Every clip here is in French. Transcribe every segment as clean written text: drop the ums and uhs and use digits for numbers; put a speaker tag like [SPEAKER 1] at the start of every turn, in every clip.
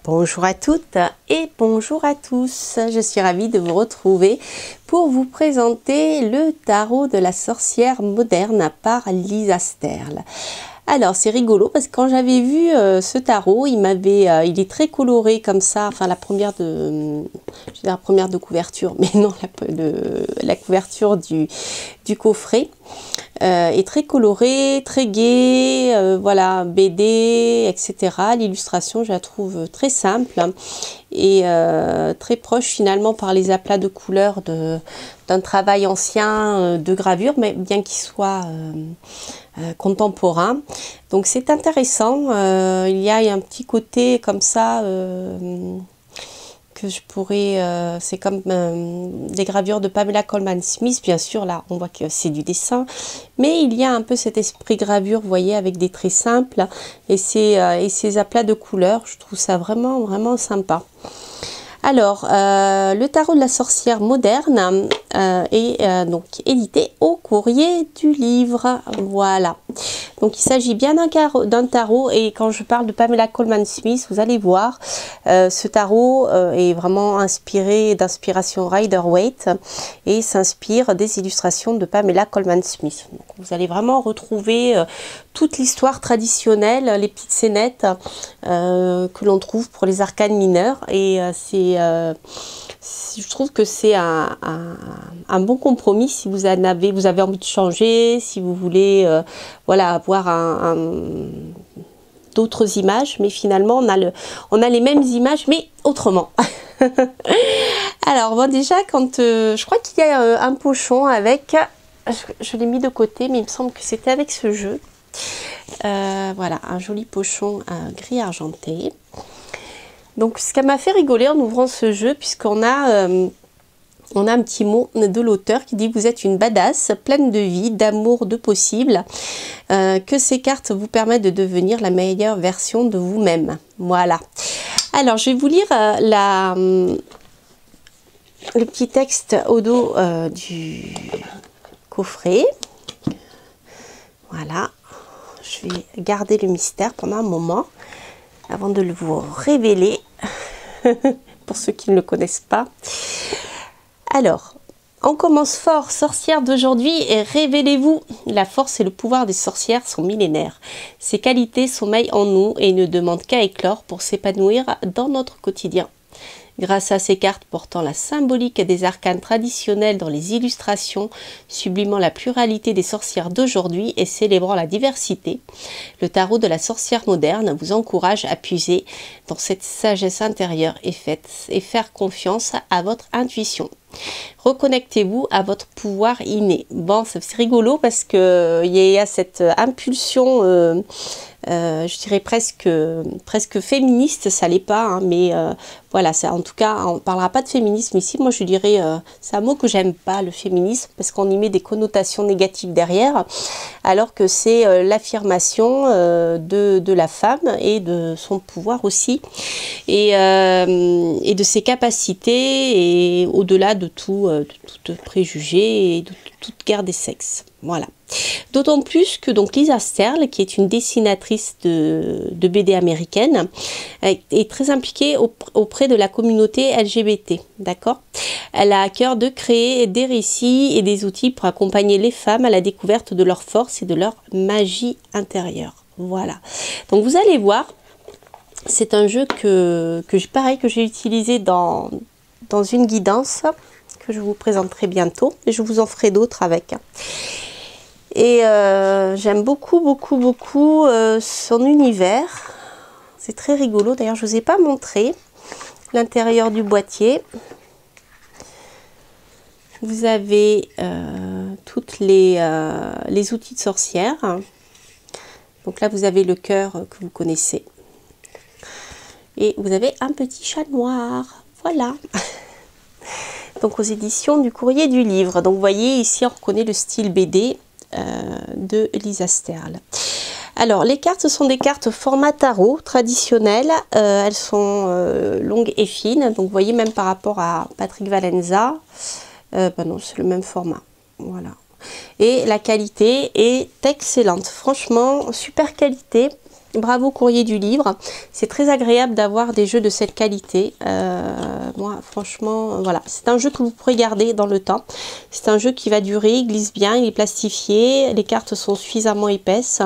[SPEAKER 1] Bonjour à toutes et bonjour à tous, je suis ravie de vous retrouver pour vous présenter le tarot de la sorcière moderne par Lisa Sterle. Alors c'est rigolo parce que quand j'avais vu ce tarot, il est très coloré comme ça, enfin la première de couverture, mais non la couverture du coffret est très coloré, très gai, voilà, BD, etc. L'illustration je la trouve très simple et très proche finalement par les aplats de couleurs d'un travail ancien de gravure, mais bien qu'il soit contemporain. Donc c'est intéressant, il y a un petit côté comme ça que je pourrais, c'est comme des gravures de Pamela Colman Smith, bien sûr là on voit que c'est du dessin, mais il y a un peu cet esprit gravure, vous voyez, avec des traits simples et ces aplats de couleurs, je trouve ça vraiment vraiment sympa. Alors, le tarot de la sorcière moderne est donc édité au courrier du livre. Voilà. Donc, il s'agit bien d'un tarot. Et quand je parle de Pamela Colman Smith, vous allez voir, ce tarot est vraiment inspiré d'inspiration Rider-Waite et s'inspire des illustrations de Pamela Colman Smith. Donc, vous allez vraiment retrouver toute l'histoire traditionnelle, les petites scénettes que l'on trouve pour les arcanes mineurs. Et je trouve que c'est un bon compromis si vous avez envie de changer, si vous voulez voilà, avoir d'autres images, mais finalement on a les mêmes images mais autrement. Alors bon, déjà quand je crois qu'il y a un pochon avec, je l'ai mis de côté mais il me semble que c'était avec ce jeu. Voilà, un joli pochon gris argenté. Donc ce qui m'a fait rigoler en ouvrant ce jeu, puisqu'on a un petit mot de l'auteur qui dit: vous êtes une badass, pleine de vie, d'amour, de possible, que ces cartes vous permettent de devenir la meilleure version de vous-même. Voilà. Alors je vais vous lire le petit texte au dos du coffret. Voilà. Je vais garder le mystère pendant un moment avant de le vous révéler pour ceux qui ne le connaissent pas. Alors, on commence fort, sorcière d'aujourd'hui, et révélez-vous. La force et le pouvoir des sorcières sont millénaires. Ces qualités sommeillent en nous et ne demandent qu'à éclore pour s'épanouir dans notre quotidien. Grâce à ces cartes portant la symbolique des arcanes traditionnels dans les illustrations, sublimant la pluralité des sorcières d'aujourd'hui et célébrant la diversité, le tarot de la sorcière moderne vous encourage à puiser dans cette sagesse intérieure et faire confiance à votre intuition. Reconnectez-vous à votre pouvoir inné. Bon, c'est rigolo parce que il y a cette impulsion je dirais presque féministe, ça l'est pas, hein, mais voilà, ça, en tout cas, on ne parlera pas de féminisme ici. Moi, je dirais, c'est un mot que j'aime pas, le féminisme, parce qu'on y met des connotations négatives derrière, alors que c'est l'affirmation de la femme et de son pouvoir aussi, et de ses capacités, et au-delà de tout préjugé et de toute guerre des sexes. Voilà. D'autant plus que donc Lisa Sterle, qui est une dessinatrice de BD américaine, est très impliquée auprès de la communauté LGBT, d'accord? Elle a à cœur de créer des récits et des outils pour accompagner les femmes à la découverte de leur force et de leur magie intérieure. Voilà. Donc vous allez voir, c'est un jeu que j'ai utilisé dans une guidance que je vous présenterai bientôt, et je vous en ferai d'autres avec. Et j'aime beaucoup son univers. C'est très rigolo. D'ailleurs, je ne vous ai pas montré l'intérieur du boîtier. Vous avez toutes les outils de sorcière. Donc là, vous avez le cœur que vous connaissez. Et vous avez un petit chat noir. Voilà. Donc aux éditions du courrier du livre. Donc vous voyez, ici, on reconnaît le style BD de Lisa Sterle. Alors les cartes, ce sont des cartes format tarot traditionnelles, elles sont longues et fines, donc vous voyez, même par rapport à Patrick Valenza, ben non, c'est le même format, voilà. et la qualité est excellente. Franchement, super qualité. Bravo Courrier du Livre, c'est très agréable d'avoir des jeux de cette qualité. Moi franchement voilà, c'est un jeu que vous pourrez garder dans le temps. C'est un jeu qui va durer, il glisse bien, il est plastifié, les cartes sont suffisamment épaisses.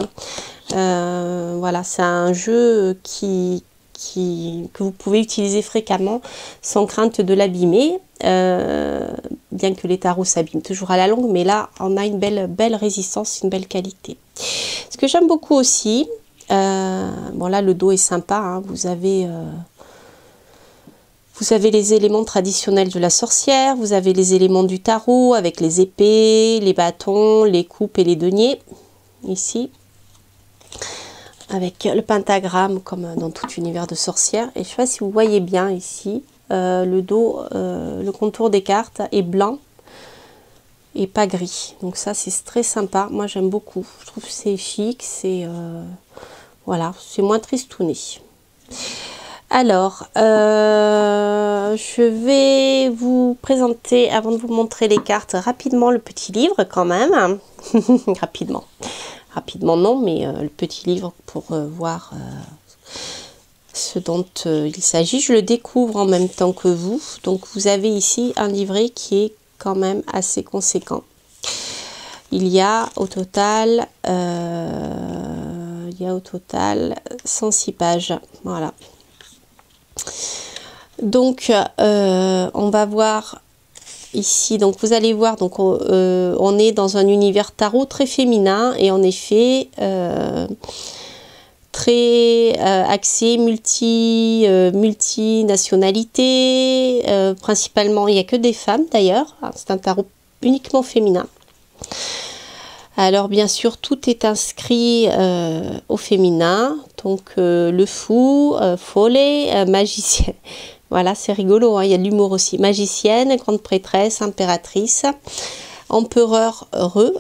[SPEAKER 1] Voilà, c'est un jeu que vous pouvez utiliser fréquemment sans crainte de l'abîmer. Bien que les tarots s'abîment toujours à la longue, mais là on a une belle résistance, une belle qualité. Ce que j'aime beaucoup aussi, bon là le dos est sympa, hein, vous avez les éléments traditionnels de la sorcière, vous avez les éléments du tarot avec les épées, les bâtons, les coupes et les deniers, ici, avec le pentagramme comme dans tout univers de sorcière. Et je ne sais pas si vous voyez bien ici, le dos, le contour des cartes est blanc et pas gris. Donc ça c'est très sympa, moi j'aime beaucoup, je trouve que c'est chic, c'est... voilà, c'est moins tristouné. Alors, je vais vous présenter, avant de vous montrer les cartes, rapidement le petit livre quand même. Rapidement. Rapidement non, mais le petit livre pour voir ce dont il s'agit. Je le découvre en même temps que vous. Donc vous avez ici un livret qui est quand même assez conséquent. Il y a au total 106 pages. Voilà. Donc on va voir ici, donc vous allez voir, donc on est dans un univers tarot très féminin et en effet très axé multinationalité, principalement il n'y a que des femmes d'ailleurs, c'est un tarot uniquement féminin. Alors bien sûr tout est inscrit au féminin, donc le fou, follet, magicienne, voilà c'est rigolo, hein, il y a de l'humour aussi, magicienne, grande prêtresse, impératrice, empereur heureux,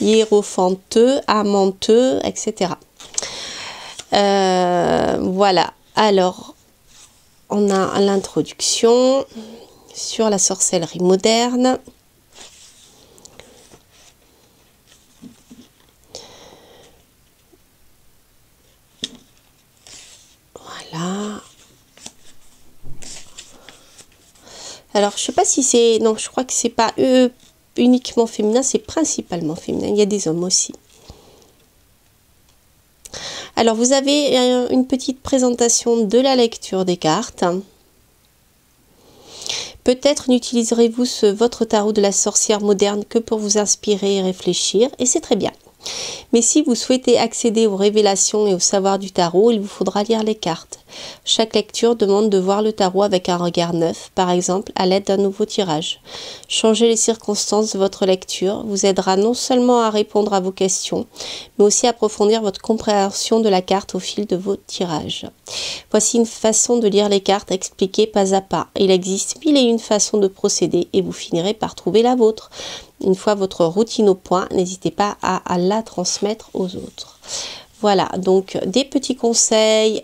[SPEAKER 1] hiérophanteux, amanteux, etc. Voilà, alors on a l'introduction sur la sorcellerie moderne. Voilà. Alors, je sais pas si c'est... Non, je crois que c'est pas uniquement féminin, c'est principalement féminin. Il y a des hommes aussi. Alors, vous avez une petite présentation de la lecture des cartes. Peut-être n'utiliserez-vous votre tarot de la sorcière moderne que pour vous inspirer et réfléchir, et c'est très bien. Mais si vous souhaitez accéder aux révélations et au savoir du tarot, il vous faudra lire les cartes. Chaque lecture demande de voir le tarot avec un regard neuf, par exemple à l'aide d'un nouveau tirage. Changer les circonstances de votre lecture vous aidera non seulement à répondre à vos questions, mais aussi à approfondir votre compréhension de la carte au fil de vos tirages. Voici une façon de lire les cartes expliquée pas à pas. Il existe 1001 façons de procéder et vous finirez par trouver la vôtre. Une fois votre routine au point, n'hésitez pas à la transmettre aux autres. Voilà, donc des petits conseils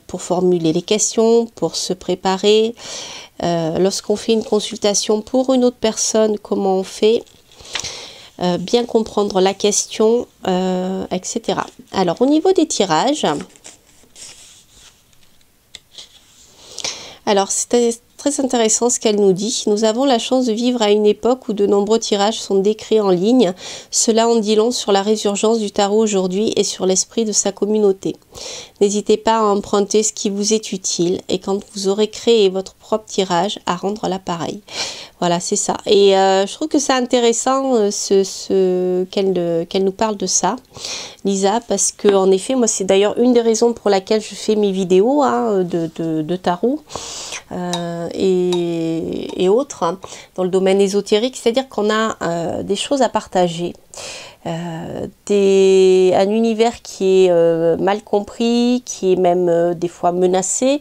[SPEAKER 1] pour formuler les questions, pour se préparer. Lorsqu'on fait une consultation pour une autre personne, comment on fait, bien comprendre la question, etc. Alors, au niveau des tirages, alors c'est très intéressant ce qu'elle nous dit. Nous avons la chance de vivre à une époque où de nombreux tirages sont décrits en ligne. Cela en dit long sur la résurgence du tarot aujourd'hui et sur l'esprit de sa communauté. N'hésitez pas à emprunter ce qui vous est utile et quand vous aurez créé votre propre tirage, à rendre l'appareil. Voilà, c'est ça. Et je trouve que c'est intéressant qu'elle nous parle de ça, Lisa, parce que en effet, moi, c'est d'ailleurs une des raisons pour laquelle je fais mes vidéos hein, de tarot et autres hein, dans le domaine ésotérique. C'est-à-dire qu'on a des choses à partager. Un univers qui est mal compris, qui est même des fois menacé,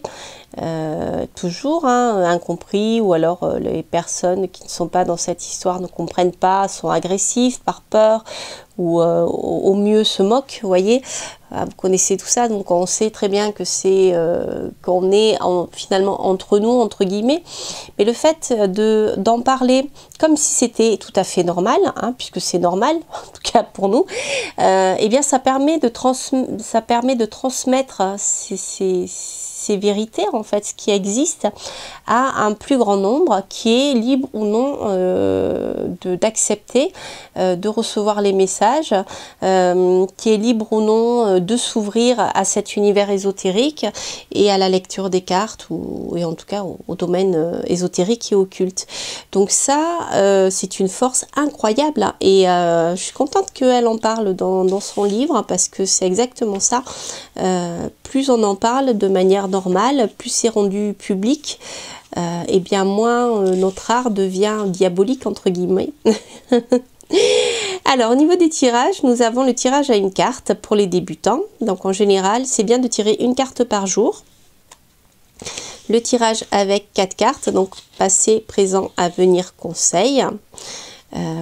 [SPEAKER 1] toujours hein, incompris, ou alors les personnes qui ne sont pas dans cette histoire ne comprennent pas, sont agressifs par peur, ou au mieux se moquent, vous voyez. Vous connaissez tout ça, donc on sait très bien que c'est qu'on est finalement entre nous, entre guillemets. Mais le fait d'en parler comme si c'était tout à fait normal, hein, puisque c'est normal, en tout cas pour nous, eh bien ça permet de transmettre ces vérités, en fait, ce qui existe, à un plus grand nombre qui est libre ou non d'accepter, de recevoir les messages, qui est libre ou non de s'ouvrir à cet univers ésotérique et à la lecture des cartes, et en tout cas au domaine ésotérique et occulte. Donc ça, c'est une force incroyable, hein, et je suis contente qu'elle en parle dans son livre, parce que c'est exactement ça. Plus on en parle de manière normale, plus c'est rendu public, et bien moins notre art devient diabolique, entre guillemets. Alors, au niveau des tirages, nous avons le tirage à une carte pour les débutants. Donc, en général, c'est bien de tirer une carte par jour. Le tirage avec 4 cartes, donc passé, présent, avenir, conseil.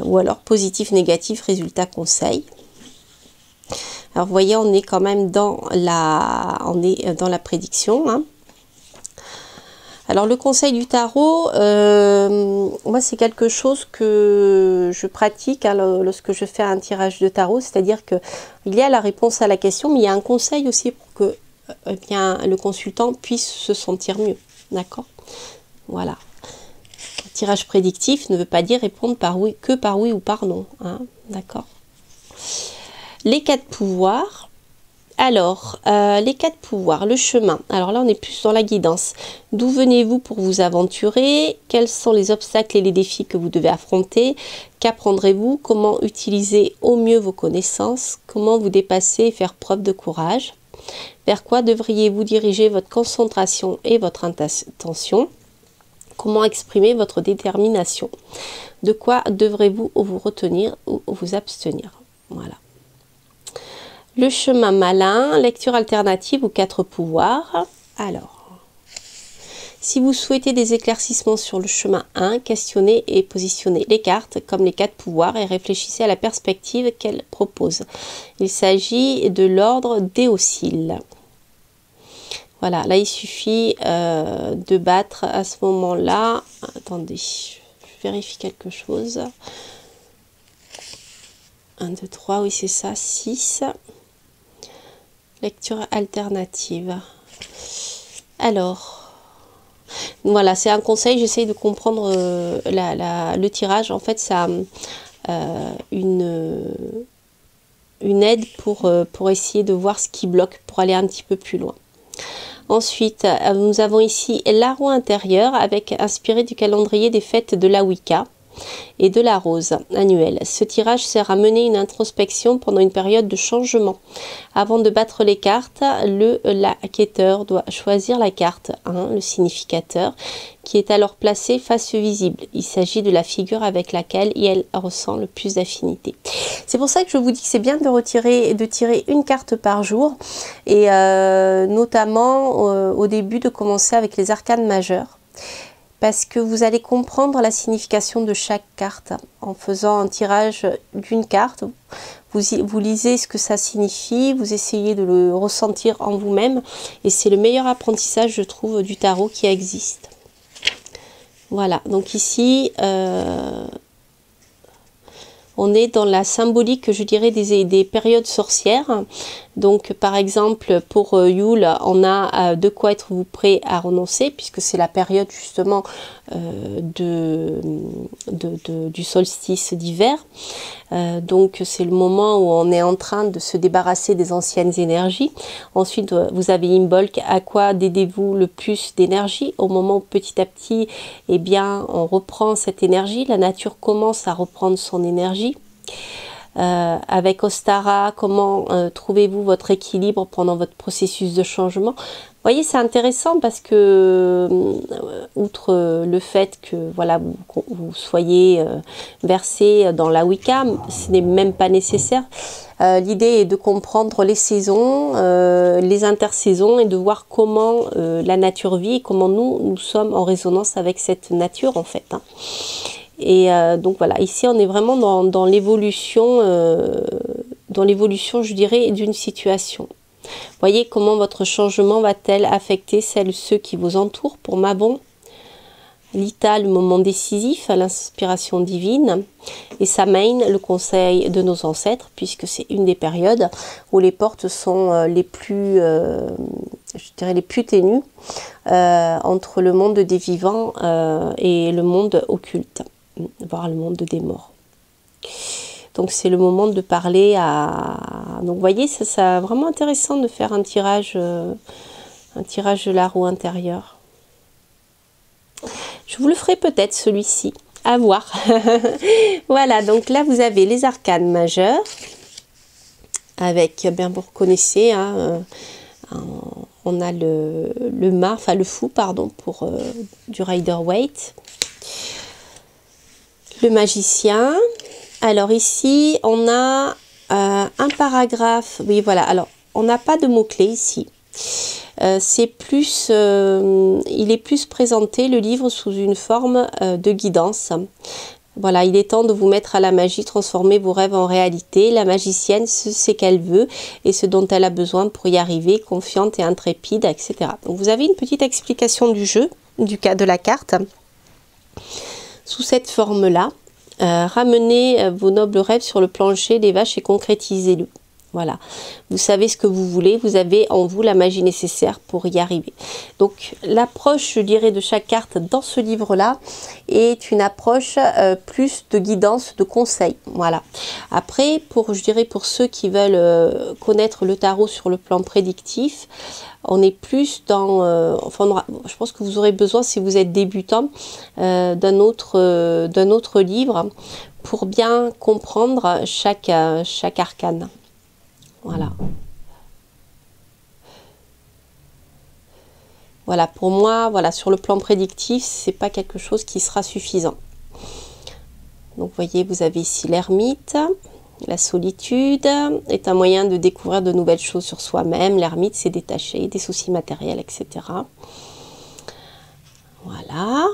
[SPEAKER 1] Ou alors positif, négatif, résultat, conseil. Alors, vous voyez, on est quand même dans la prédiction, hein. Alors le conseil du tarot, moi c'est quelque chose que je pratique, hein, lorsque je fais un tirage de tarot, c'est-à-dire que il y a la réponse à la question, mais il y a un conseil aussi pour que bien, le consultant puisse se sentir mieux, d'accord? Voilà. Tirage prédictif ne veut pas dire répondre que par oui ou par non, hein, d'accord? Les 4 pouvoirs. Alors, les 4 pouvoirs, le chemin. Alors là, on est plus dans la guidance. D'où venez-vous pour vous aventurer? Quels sont les obstacles et les défis que vous devez affronter? Qu'apprendrez-vous? Comment utiliser au mieux vos connaissances? Comment vous dépasser et faire preuve de courage? Vers quoi devriez-vous diriger votre concentration et votre intention? Comment exprimer votre détermination? De quoi devrez-vous vous retenir ou vous abstenir? Voilà. Le chemin malin, lecture alternative ou 4 pouvoirs. Alors, si vous souhaitez des éclaircissements sur le chemin 1, questionnez et positionnez les cartes comme les 4 pouvoirs et réfléchissez à la perspective qu'elles proposent. Il s'agit de l'ordre Déocile. Voilà, là il suffit de battre à ce moment-là. Attendez, je vérifie quelque chose. 1, 2, 3, oui c'est ça, 6. Lecture alternative. Alors, voilà, c'est un conseil, j'essaye de comprendre le tirage. En fait, ça une aide pour essayer de voir ce qui bloque, pour aller un petit peu plus loin. Ensuite, nous avons ici la roue intérieure, inspiré du calendrier des fêtes de la Wicca et de la rose annuelle. Ce tirage sert à mener une introspection pendant une période de changement. Avant de battre les cartes, l'enquêteur doit choisir la carte 1, le significateur, qui est alors placé face visible. Il s'agit de la figure avec laquelle elle ressent le plus d'affinité. C'est pour ça que je vous dis que c'est bien de tirer une carte par jour, et notamment au début de commencer avec les arcanes majeures. Parce que vous allez comprendre la signification de chaque carte en faisant un tirage d'une carte. Vous lisez ce que ça signifie, vous essayez de le ressentir en vous-même, et c'est le meilleur apprentissage, je trouve, du tarot qui existe. Voilà, donc ici, on est dans la symbolique, je dirais, des périodes sorcières. Donc, par exemple, pour Yule, on a de quoi être prêt à renoncer, puisque c'est la période justement du solstice d'hiver. Donc, c'est le moment où on est en train de se débarrasser des anciennes énergies. Ensuite, vous avez Imbolc. À quoi dédiez-vous le plus d'énergie? Au moment où petit à petit, eh bien, on reprend cette énergie. La nature commence à reprendre son énergie. Avec Ostara, comment trouvez-vous votre équilibre pendant votre processus de changement? Vous voyez, c'est intéressant parce que, outre le fait que voilà, vous soyez versé dans la Wicca, ce n'est même pas nécessaire. L'idée est de comprendre les saisons, les intersaisons, et de voir comment la nature vit et comment nous sommes en résonance avec cette nature, en fait, hein. Et donc voilà, ici on est vraiment dans l'évolution dans l'évolution, je dirais, d'une situation. Voyez comment votre changement va-t-elle affecter celles, ceux qui vous entourent. Pour Mabon, Lita, le moment décisif, l'inspiration divine, et Samhain, le conseil de nos ancêtres, puisque c'est une des périodes où les portes sont les plus, je dirais, les plus ténues entre le monde des vivants et le monde occulte, voire le monde des morts. Donc c'est le moment de parler à... Donc vous voyez, c'est vraiment intéressant de faire un tirage de la roue intérieure. Je vous le ferai peut-être celui-ci, à voir. Voilà, donc là vous avez les arcanes majeures, avec, bien vous reconnaissez, hein, on a le mât, enfin le fou, pardon, pour du Rider-Waite. Le magicien. Alors ici, on a un paragraphe. Oui, voilà. Alors, on n'a pas de mots-clés ici. C'est plus, il est plus présenté, le livre, sous une forme de guidance. Voilà, il est temps de vous mettre à la magie, transformer vos rêves en réalité. La magicienne sait ce qu'elle veut et ce dont elle a besoin pour y arriver, confiante et intrépide, etc. Donc, vous avez une petite explication du jeu, de la carte, sous cette forme-là. Ramenez vos nobles rêves sur le plancher des vaches et concrétisez-le. Voilà, vous savez ce que vous voulez, vous avez en vous la magie nécessaire pour y arriver. Donc l'approche, je dirais, de chaque carte dans ce livre-là est une approche plus de guidance, de conseil. Voilà. Après, je dirais pour ceux qui veulent connaître le tarot sur le plan prédictif, on est plus dans... je pense que vous aurez besoin, si vous êtes débutant, d'un autre livre pour bien comprendre chaque arcane. Voilà. Voilà, pour moi, voilà, sur le plan prédictif, c'est pas quelque chose qui sera suffisant. Donc, vous voyez, vous avez ici l'ermite. La solitude est un moyen de découvrir de nouvelles choses sur soi-même. L'ermite, c'est détaché des soucis matériels, etc. Voilà.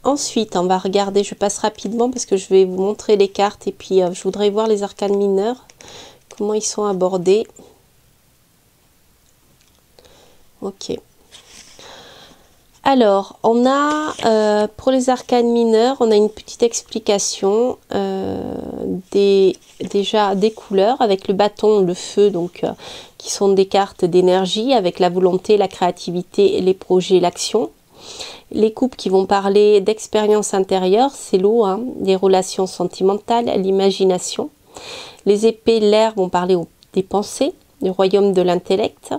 [SPEAKER 1] Ensuite, on va regarder, je passe rapidement parce que je vais vous montrer les cartes et puis je voudrais voir les arcanes mineurs. Comment ils sont abordés. Ok. Alors, on a, pour les arcanes mineurs, on a une petite explication déjà des couleurs, avec le bâton, le feu, donc qui sont des cartes d'énergie, avec la volonté, la créativité, les projets, l'action. Les coupes qui vont parler d'expérience intérieure, c'est l'eau, hein, des relations sentimentales, l'imagination. Les épées, l'air, vont parler des pensées, du royaume de l'intellect.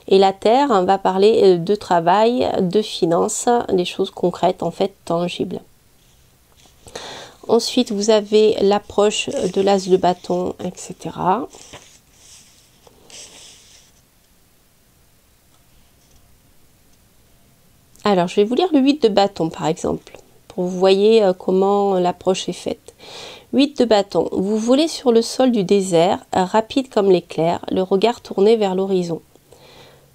[SPEAKER 1] Et la terre va parler de travail, de finances, des choses concrètes, en fait, tangibles. Ensuite, vous avez l'approche de l'as de bâton, etc. Alors, je vais vous lire le 8 de bâton, par exemple, pour que vous voyez comment l'approche est faite. 8 de bâton. Vous volez sur le sol du désert, rapide comme l'éclair, le regard tourné vers l'horizon.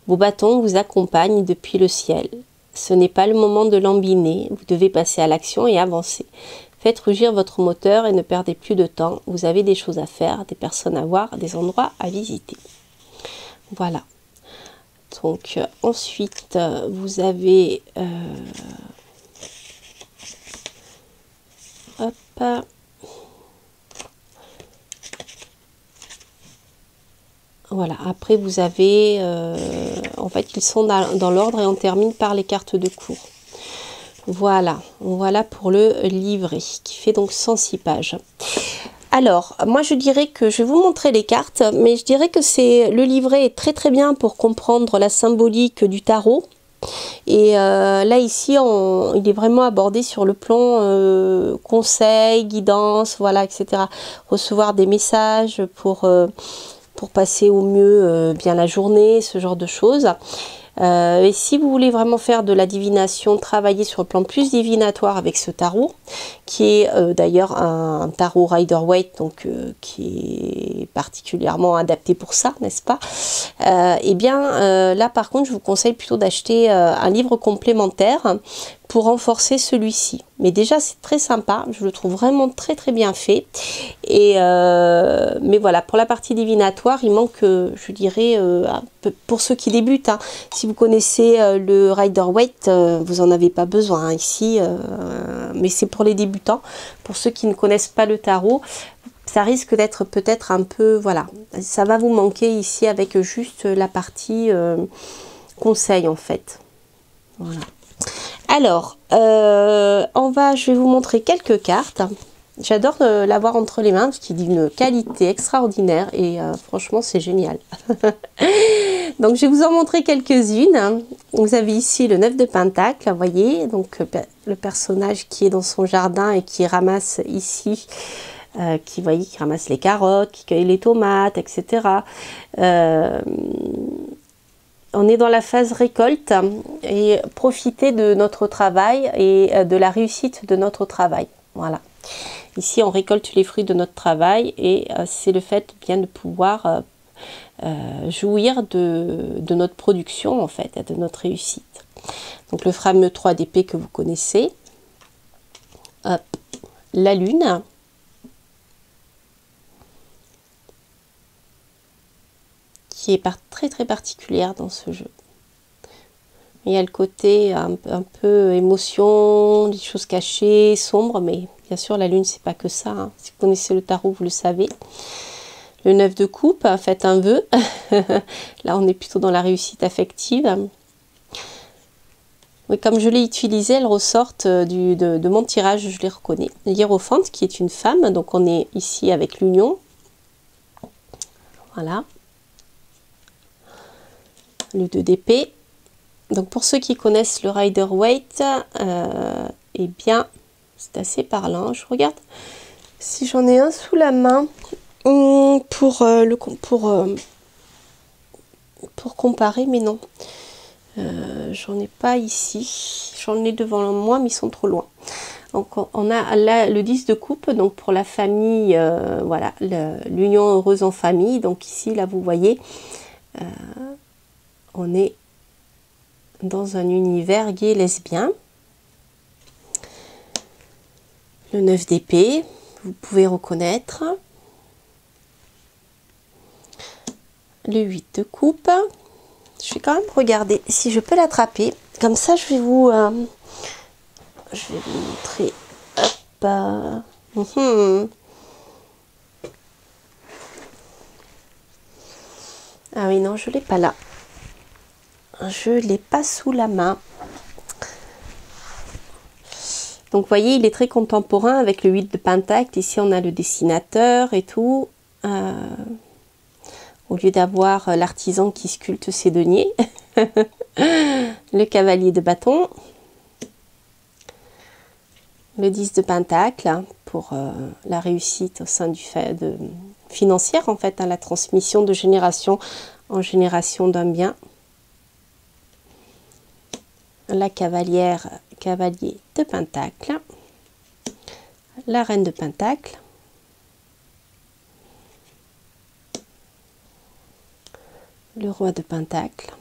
[SPEAKER 1] Vos bâtons vous accompagnent depuis le ciel. Ce n'est pas le moment de lambiner, vous devez passer à l'action et avancer. Faites rugir votre moteur et ne perdez plus de temps. Vous avez des choses à faire, des personnes à voir, des endroits à visiter. Voilà. Donc ensuite, vous avez... hop. Voilà, après vous avez, en fait ils sont dans l'ordre et on termine par les cartes de cours. Voilà pour le livret qui fait donc 106 pages. Alors, moi je dirais que je vais vous montrer les cartes, mais je dirais que le livret est très très bien pour comprendre la symbolique du tarot. Et là ici, il est vraiment abordé sur le plan conseil, guidance, voilà, etc. Recevoir des messages pour passer au mieux bien la journée, ce genre de choses. Et si vous voulez vraiment faire de la divination, travailler sur le plan plus divinatoire avec ce tarot, qui est d'ailleurs un tarot Rider-Waite, donc qui est particulièrement adapté pour ça, n'est-ce pas? Et bien là par contre, je vous conseille plutôt d'acheter un livre complémentaire pour renforcer celui-ci. Mais déjà c'est très sympa, je le trouve vraiment très très bien fait. Et mais voilà, pour la partie divinatoire, il manque, je dirais, pour ceux qui débutent, hein, si vous connaissez le Rider-Waite, vous n'en avez pas besoin hein, ici, mais c'est pour les débutants. Pour ceux qui ne connaissent pas le tarot, ça risque d'être peut-être un peu, voilà, ça va vous manquer ici avec juste la partie conseil en fait. Voilà. Alors, je vais vous montrer quelques cartes. J'adore l'avoir entre les mains parce qu'il dit d'une qualité extraordinaire et franchement c'est génial. Donc je vais vous en montrer quelques-unes. Vous avez ici le 9 de Pentacle, vous voyez, donc le personnage qui est dans son jardin et qui ramasse ici, qui ramasse les carottes, qui cueille les tomates, etc. On est dans la phase récolte et profiter de notre travail et de la réussite de notre travail. Voilà. Ici, on récolte les fruits de notre travail et c'est le fait bien de pouvoir jouir de notre production, en fait, de notre réussite. Donc, le fameux 3 d'épée que vous connaissez. Hop. La lune. Qui est très très particulière dans ce jeu. Il y a le côté un peu émotion, des choses cachées, sombres, mais bien sûr la lune c'est pas que ça. Hein. Si vous connaissez le tarot, vous le savez. Le 9 de coupe, faites un vœu. Là on est plutôt dans la réussite affective. Oui, comme je l'ai utilisé, elles ressortent de mon tirage, je les reconnais. Hiérophante qui est une femme, donc on est ici avec l'union. Voilà. Le 2 d'épée. Donc pour ceux qui connaissent le Rider-Waite, eh bien c'est assez parlant. Je regarde si j'en ai un sous la main pour comparer, mais non. J'en ai pas ici. J'en ai devant moi, mais ils sont trop loin. Donc on a là le 10 de coupe, donc pour la famille, voilà, l'union heureuse en famille. Donc ici, là vous voyez, on est dans un univers gay lesbien. Le 9 d'épée, vous pouvez reconnaître. Le 8 de coupe. Je vais quand même regarder si je peux l'attraper. Comme ça, je vais vous montrer. Hop. Ah oui, non, je ne l'ai pas là. Je ne l'ai pas sous la main. Donc, vous voyez, il est très contemporain avec le 8 de Pentacle. Ici, on a le dessinateur et tout. Au lieu d'avoir l'artisan qui sculpte ses deniers. Le cavalier de bâton. Le 10 de Pentacle pour la réussite au sein du fait financière, en fait, hein, la transmission de génération en génération d'un bien. La cavalier de Pentacle, la reine de Pentacle, le roi de Pentacle,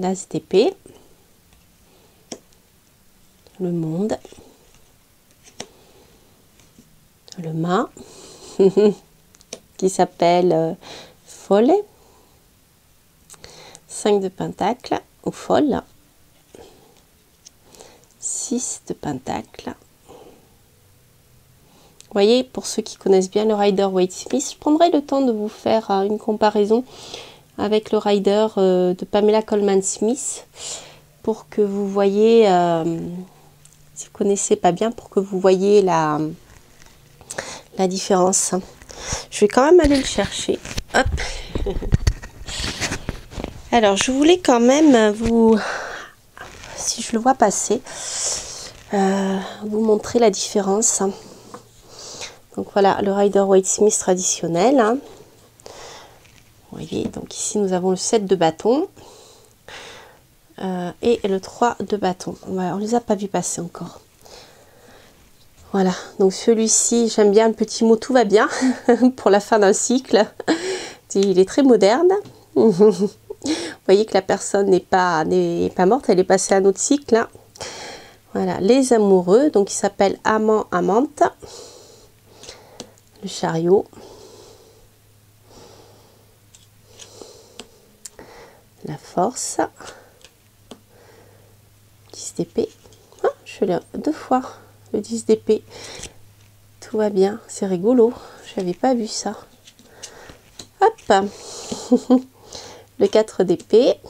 [SPEAKER 1] l'as d'épée, le monde, le mât, qui s'appelle Follet, 5 de Pentacle, ou folle, 6 de Pentacle. Vous voyez, pour ceux qui connaissent bien le Rider-Waite-Smith, je prendrai le temps de vous faire une comparaison avec le Rider de Pamela Colman-Smith pour que vous voyez, si vous ne connaissez pas bien, pour que vous voyez la différence. Je vais quand même aller le chercher. Hop. Alors, je voulais quand même vous, si je le vois passer, vous montrer la différence. Donc voilà, le Rider-Waite-Smith traditionnel. Hein. Vous voyez, donc ici nous avons le 7 de bâton et le 3 de bâton. Voilà, on ne les a pas vus passer encore. Voilà, donc celui-ci, j'aime bien le petit mot tout va bien pour la fin d'un cycle. Il est très moderne. voyez que la personne n'est pas morte, elle est passée à un autre cycle, hein. Voilà, les amoureux, donc il s'appelle amant, amante. Le chariot. La force. 10 d'épée. Ah, je l'ai 2 fois, le 10 d'épée. Tout va bien, c'est rigolo. Je n'avais pas vu ça. Hop. Le 4 d'épée.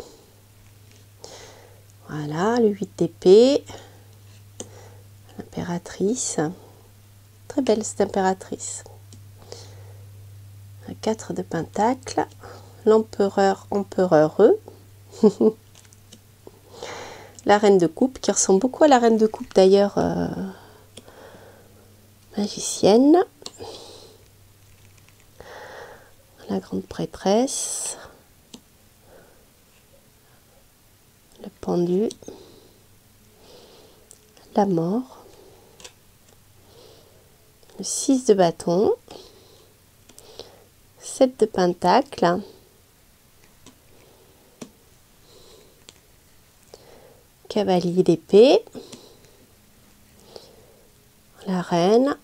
[SPEAKER 1] Voilà, le 8 d'épée. L'impératrice. Très belle cette impératrice. Un 4 de pentacle. L'empereur, empereureux. La reine de coupe, qui ressemble beaucoup à la reine de coupe d'ailleurs, magicienne. La grande prêtresse. Le pendu. La mort. Le 6 de bâton. 7 de pentacle. Cavalier d'épée, la reine,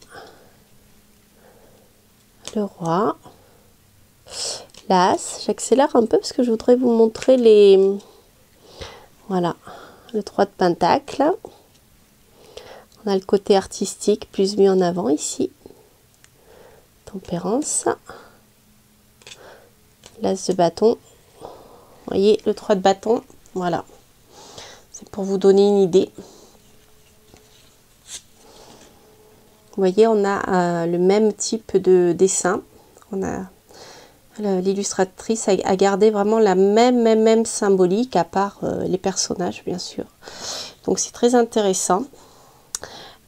[SPEAKER 1] le roi, l'as. J'accélère un peu parce que je voudrais vous montrer les... Voilà, le 3 de pentacle. On a le côté artistique plus mis en avant ici. Tempérance. L'as de bâton. Vous voyez, le 3 de bâton, voilà. C'est pour vous donner une idée. Vous voyez, on a le même type de dessin. On a l'illustratrice a gardé vraiment la même symbolique, à part les personnages, bien sûr. Donc, c'est très intéressant.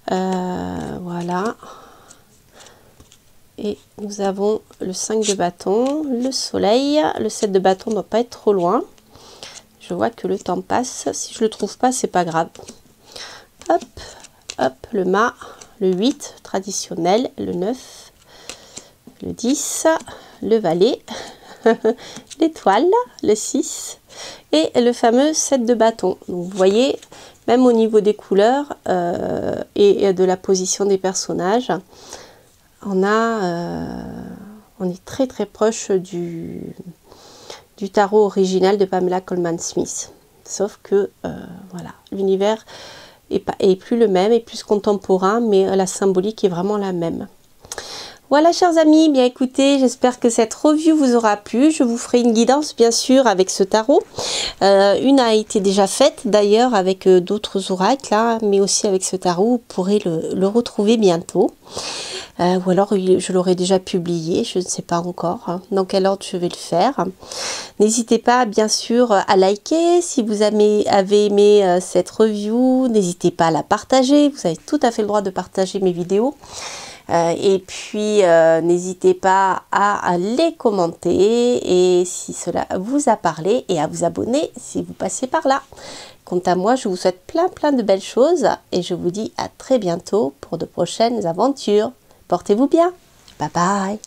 [SPEAKER 1] Voilà. Et nous avons le 5 de bâton, le soleil. Le 7 de bâton ne doit pas être trop loin. Je vois que le temps passe. Si je ne le trouve pas, c'est pas grave. Hop, hop, le mât, le 8, traditionnel, le 9, le 10, le valet, l'étoile, le 6 et le fameux 7 de bâton. Donc, vous voyez, même au niveau des couleurs et de la position des personnages, on est très proche du tarot original de Pamela Colman Smith, sauf que voilà, l'univers est plus le même, est plus contemporain, mais la symbolique est vraiment la même. Voilà, chers amis, bien écoutez, j'espère que cette review vous aura plu. Je vous ferai une guidance bien sûr avec ce tarot. Une a été déjà faite d'ailleurs avec d'autres oracles, hein, mais aussi avec ce tarot, vous pourrez le retrouver bientôt. Ou alors je l'aurai déjà publié, je ne sais pas encore hein, dans quel ordre je vais le faire. N'hésitez pas bien sûr à liker si vous avez aimé cette review, n'hésitez pas à la partager, vous avez tout à fait le droit de partager mes vidéos. Et puis n'hésitez pas à les commenter et si cela vous a parlé et à vous abonner si vous passez par là. Quant à moi, je vous souhaite plein de belles choses et je vous dis à très bientôt pour de prochaines aventures. Portez-vous bien. Bye bye.